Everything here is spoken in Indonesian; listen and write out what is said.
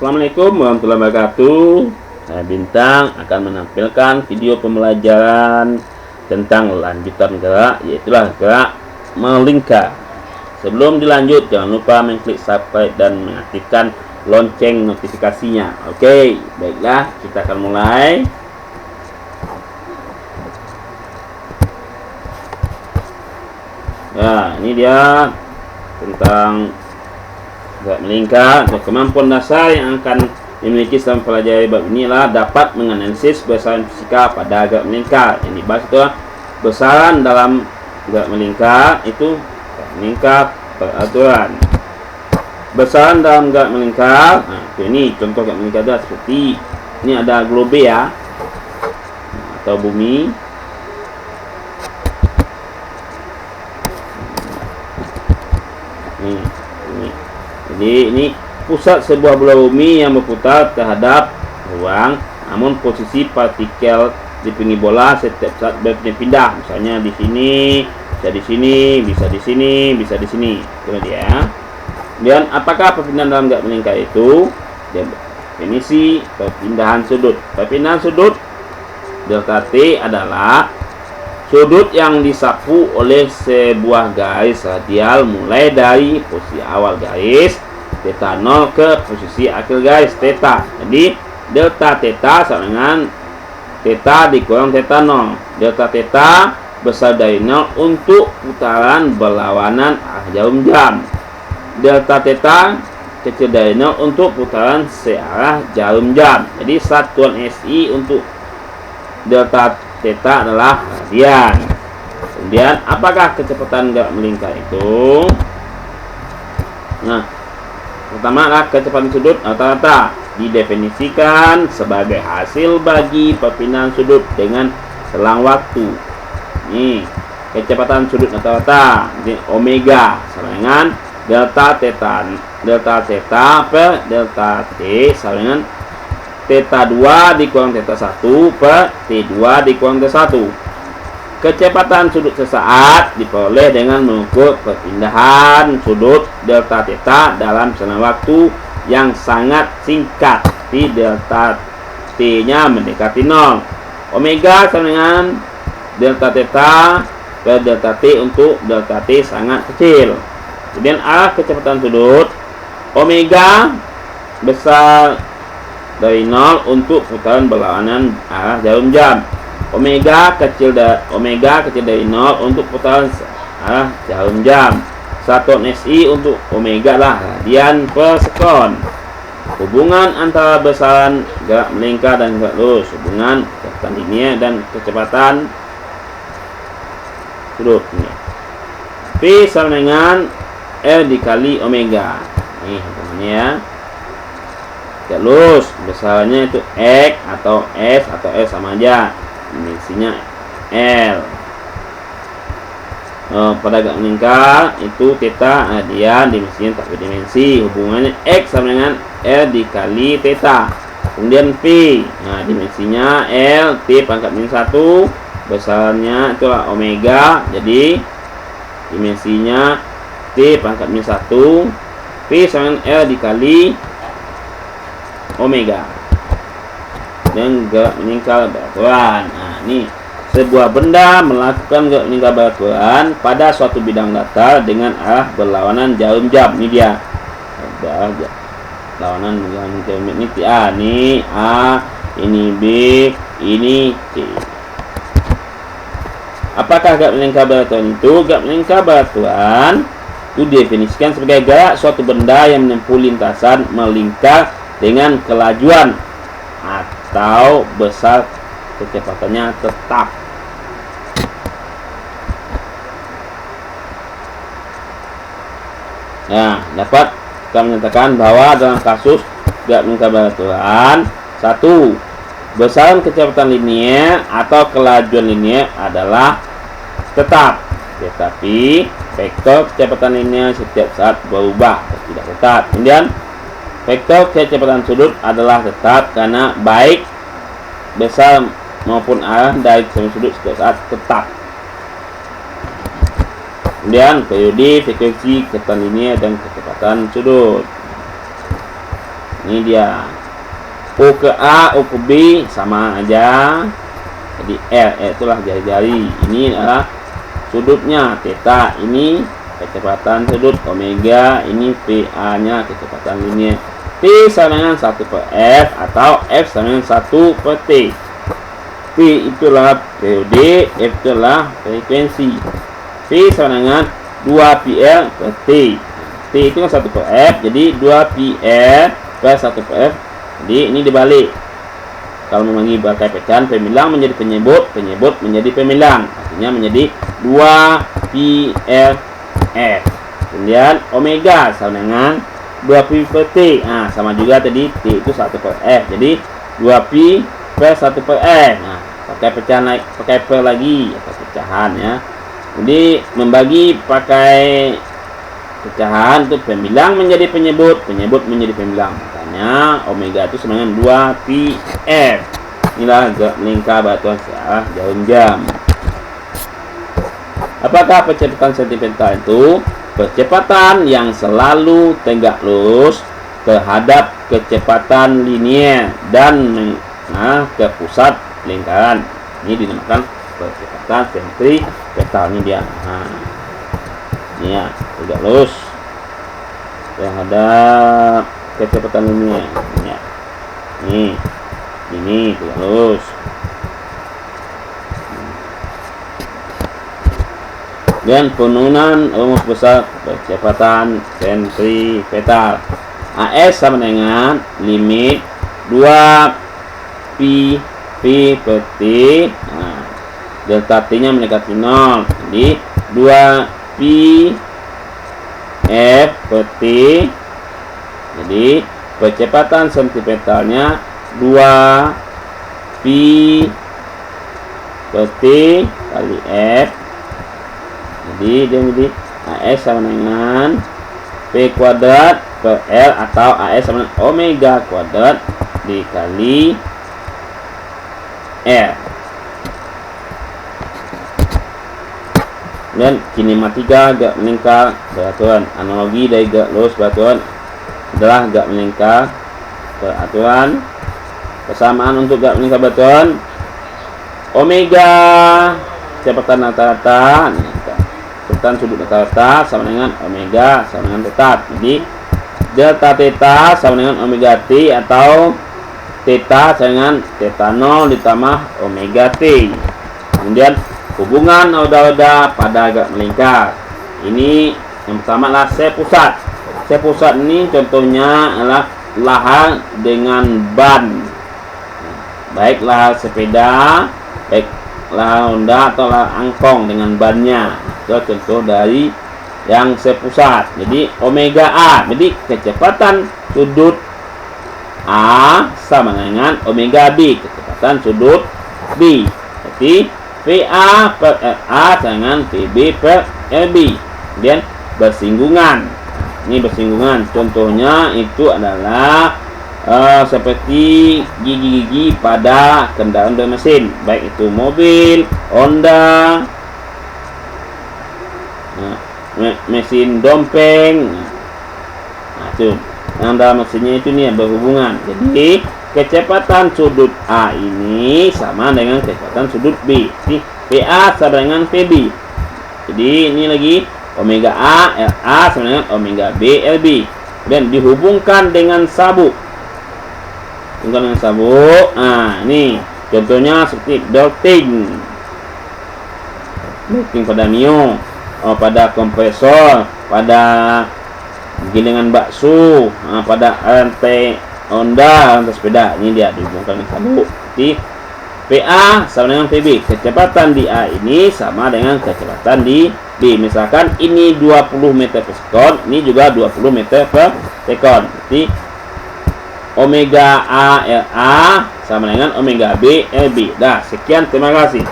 Assalamualaikum warahmatullahi wabarakatuh. Saya Bintang akan menampilkan video pembelajaran tentang lanjutan gerak, yaitulah gerak melingkar. Sebelum dilanjut, jangan lupa mengklik subscribe dan mengaktifkan lonceng notifikasinya. Oke, baiklah, kita akan mulai. Ya, ini dia tentang gerak melingkar. Kemampuan dasar yang akan dimiliki selama pelajari bab inilah dapat menganalisis besaran fisika pada gerak melingkar. Yang dibahas itu besaran dalam gerak melingkar itu melingkar peraturan. Besaran dalam gerak melingkar, ini contoh gerak melingkar adalah seperti ini, ada globe ya, atau bumi. Ini. Jadi ini pusat sebuah bola bumi yang berputar terhadap ruang, namun posisi partikel di pinggir bola setiap saat berpindah. Misalnya di sini, bisa di sini, bisa di sini, bisa di sini. Itu dia. Dan apakah perpindahan dalam gerak melingkar itu? Definisi perpindahan sudut. Perpindahan sudut delta T adalah sudut yang disapu oleh sebuah garis radial mulai dari posisi awal garis theta 0 ke posisi akhir garis theta. Jadi delta theta sama dengan theta dikurang theta 0. Delta theta besar dari 0 untuk putaran berlawanan arah jarum jam. Delta theta kecil dari 0 untuk putaran searah jarum jam. Jadi satuan SI untuk delta theta adalah radian. Kemudian apakah kecepatan gerak melingkar itu? Nah, pertama adalah kecepatan sudut rata-rata didefinisikan sebagai hasil bagi perpindahan sudut dengan selang waktu. Nih, kecepatan sudut rata-rata omega sama dengan delta theta per delta T sama dengan theta 2 dikurang theta 1 per T2 dikurang theta 1. Kecepatan sudut sesaat diperoleh dengan mengukur perpindahan sudut delta theta dalam selang waktu yang sangat singkat. Di delta T-nya mendekati 0. Omega sama dengan delta theta per delta T untuk delta T sangat kecil. Kemudian arah kecepatan sudut omega besar dari 0 untuk putaran berlawanan arah jarum jam. Omega kecil dari 0 untuk putaran arah jarum jam. Satuan SI untuk omega lah radian per sekon. Hubungan antara besaran gerak melingkar dan gerak lurus, hubungan kecepatan linear dan kecepatan sudut. P sama dengan R dikali omega. Nih hubungannya ya. Gerak lurus besarannya itu X atau S atau S sama aja, dimensinya L. Pada gerak melingkar itu theta radian, dimensinya tak berdimensi. Hubungannya X sama dengan R dikali theta. Kemudian P, nah dimensinya L, T pangkat minus 1, besarannya itulah omega, jadi dimensinya T pangkat minus 1. P sama dengan L dikali omega. Dan gerak melingkar beraturan. Nah, ini sebuah benda melakukan gerak melingkar beraturan pada suatu bidang datar dengan arah berlawanan jarum jam. Ini dia. Lawanan jarum jam ini A, ini A, ini B, ini C. Apakah gerak melingkar beraturan itu? Gerak melingkar beraturan itu definisikan sebagai gerak suatu benda yang menempuh lintasan melingkar dengan kelajuan atau besar kecepatannya tetap. Nah, dapat kita menyatakan bahwa dalam kasus gerak melingkar beraturan, 1. Besaran kecepatan linear atau kelajuan linear adalah tetap, tetapi vektor kecepatan linear setiap saat berubah atau tidak tetap. Kemudian vektor kecepatan sudut adalah tetap karena baik besar maupun arah dari sudut setiap saat tetap. Kemudian periode, frekuensi, kecepatan linear dan kecepatan sudut. Ini dia. O ke A, O ke B sama aja. Jadi R itulah jari-jari. Ini adalah sudutnya theta, ini kecepatan sudut omega, ini PA nya kecepatan linier. T sama dengan 1 per F atau F sama dengan 1 per T. T itulah periode, F itulah frekuensi. T sama dengan 2 PL per T. T itu kan 1 per F, jadi 2 PL per 1 per F. Jadi ini dibalik. Kalau membagi bangkai pecahan, pemilang menjadi penyebut, penyebut menjadi pemilang. Artinya menjadi 2 PLF. Kemudian omega sama dengan 2 pi per T. Nah, sama juga tadi T itu 1 per F. Jadi 2 pi per 1 per F. Nah, pakai pecahan naik, pakai per lagi atau pecahan ya. Jadi membagi pakai pecahan itu pemilang menjadi penyebut, penyebut menjadi pemilang. Makanya omega itu sama dengan 2 pi F. Inilah melingkar batuan searah jarum jam. Apakah percepatan sentimental itu? Percepatan yang selalu tegak lurus terhadap kecepatan linier dan ke pusat lingkaran. Ini dinamakan percepatan sentripetal. Ini dia. Ini ya, tegak lurus terhadap kecepatan linier. Ya. Ini tegak lurus. Dan penurunan rumus besar percepatan sentripetal. AS sama dengan limit 2 pi per T. Nah, delta T nya mendekati 0. Jadi 2 pi F per T. Jadi percepatan sentripetalnya 2 pi per T kali F. Jadi dia menjadi AS sama dengan P kuadrat per L atau AS sama dengan omega kuadrat dikali R. Dan kinematika gak melingkar beraturan. Analogi dari gak lurus beraturan adalah gak melingkar beraturan. Persamaan untuk gak melingkar beraturan, omega kecepatan rata-rata, kecepatan sudut rata-rata sama dengan omega sama dengan theta. Jadi delta theta sama dengan omega T atau theta sama dengan theta 0 ditambah omega T. Kemudian hubungan roda-roda pada gak melingkar. Ini yang pertama adalah sepusat. Sepusat ini contohnya adalah lahar dengan ban. Baik lahar sepeda, baik lahar Honda atau lahar angkong dengan bannya. Itu contoh dari yang sepusat. Jadi omega A. Jadi kecepatan sudut A sama dengan omega B, kecepatan sudut B. Jadi VA per RA dengan VB per RB. Kemudian bersinggungan. Ini bersinggungan. Contohnya itu adalah seperti gigi-gigi pada kendaraan bermesin, baik itu mobil, Honda, mesin dompeng. Nah, itu yang dalam mesinnya itu nih berhubungan. Jadi kecepatan sudut A ini sama dengan kecepatan sudut B. Jadi PA sama dengan PB. Jadi ini lagi omega A RA sama dengan omega B LB. Dan dihubungkan dengan sabuk. Dengan sabuk. Nah, ini contohnya seperti belting. Belting pada mio, pada kompresor, pada gilingan bakso, pada rantai Honda, rantai sepeda. Ini dia dihubungkan dengan sabuk. Jadi PA sama dengan PB. Kecepatan di A ini sama dengan kecepatan di B. Misalkan ini 20 meter per sekon, ini juga 20 meter per sekon. Jadi omega A RA sama dengan omega B LB. Dah, sekian, terima kasih.